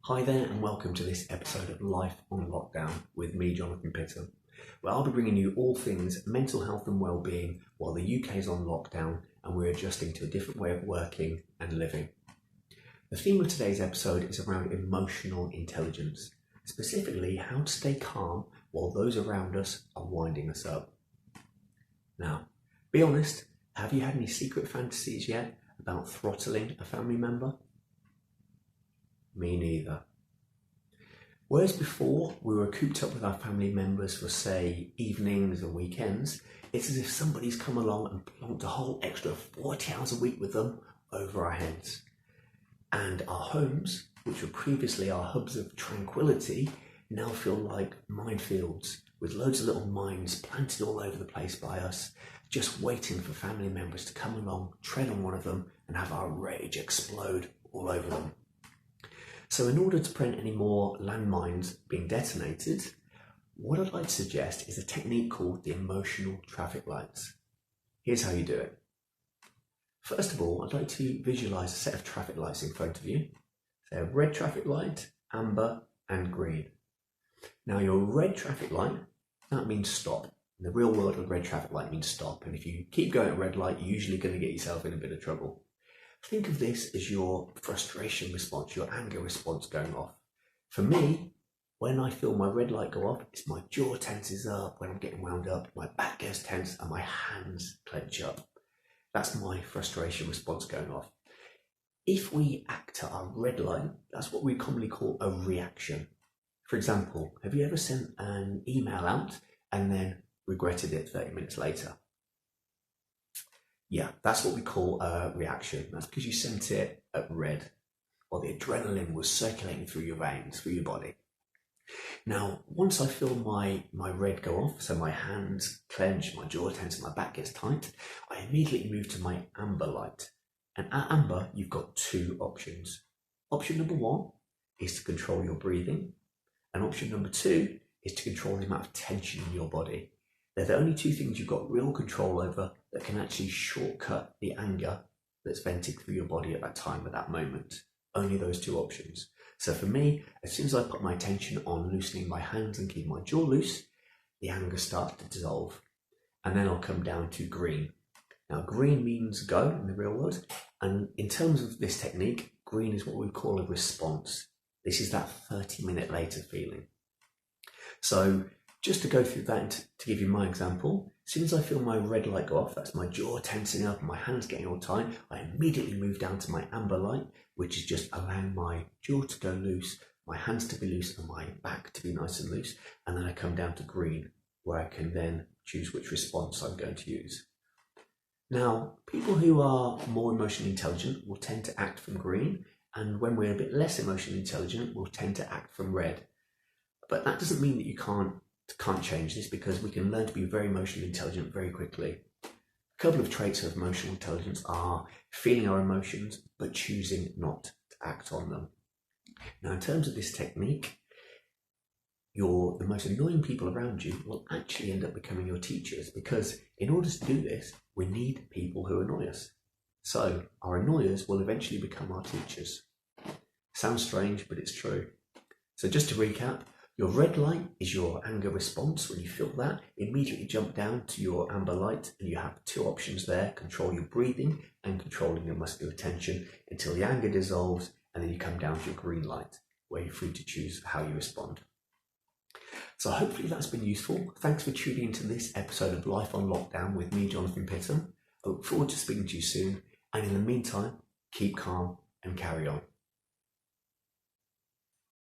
Hi there and welcome to this episode of Life on Lockdown with me, Jonathan Pitton, where I'll be bringing you all things mental health and well-being while the UK is on lockdown and we're adjusting to a different way of working and living. The theme of today's episode is around emotional intelligence, specifically how to stay calm while those around us are winding us up. Now, be honest, have you had any secret fantasies yet about throttling a family member? Me neither. Whereas before we were cooped up with our family members for, say, evenings or weekends, it's as if somebody's come along and plonked a whole extra 40 hours a week with them over our heads. And our homes, which were previously our hubs of tranquility, now feel like minefields with loads of little mines planted all over the place by us, just waiting for family members to come along, tread on one of them and have our rage explode all over them. So in order to prevent any more landmines being detonated, what I'd like to suggest is a technique called the emotional traffic lights. Here's how you do it. First of all, I'd like to visualize a set of traffic lights in front of you. So red traffic light, amber and green. Now your red traffic light, that means stop. In the real world, a red traffic light means stop. And if you keep going at red light, you're usually going to get yourself in a bit of trouble. Think of this as your frustration response, your anger response going off. For me, when I feel my red light go off, it's my jaw tenses up when I'm getting wound up, my back gets tense and my hands clench up. That's my frustration response going off. If we act at our red light, that's what we commonly call a reaction. For example, have you ever sent an email out and then regretted it 30 minutes later? Yeah, that's what we call a reaction. That's because you sent it at red, or the adrenaline was circulating through your veins, through your body. Now, once I feel my red go off, so my hands clench, my jaw tense, and my back gets tight, I immediately move to my amber light. And at amber, you've got two options. Option number one is to control your breathing, and option number two is to control the amount of tension in your body. They're the only two things you've got real control over that can actually shortcut the anger that's vented through your body at that time, at that moment. Only those two options. So for me, as soon as I put my attention on loosening my hands and keeping my jaw loose, the anger starts to dissolve. And then I'll come down to green. Now green means go in the real world. And in terms of this technique, green is what we call a response. This is that 30-minute later feeling. So just to go through that, to give you my example, as soon as I feel my red light go off, that's my jaw tensing up and my hands getting all tight, I immediately move down to my amber light, which is just allowing my jaw to go loose, my hands to be loose and my back to be nice and loose. And then I come down to green, where I can then choose which response I'm going to use. Now, people who are more emotionally intelligent will tend to act from green, and when we're a bit less emotionally intelligent, we'll tend to act from red. But that doesn't mean that you can't change this, because we can learn to be very emotionally intelligent very quickly. A couple of traits of emotional intelligence are feeling our emotions but choosing not to act on them. Now, in terms of this technique, the most annoying people around you will actually end up becoming your teachers, because in order to do this, we need people who annoy us. So our annoyers will eventually become our teachers. Sounds strange, but it's true. So just to recap, your red light is your anger response. When you feel that, immediately jump down to your amber light, and you have two options there: control your breathing and controlling your muscular tension until the anger dissolves, and then you come down to your green light, where you're free to choose how you respond. So hopefully that's been useful. Thanks for tuning into this episode of Life on Lockdown with me, Jonathan Pitton. I look forward to speaking to you soon, and in the meantime, keep calm and carry on.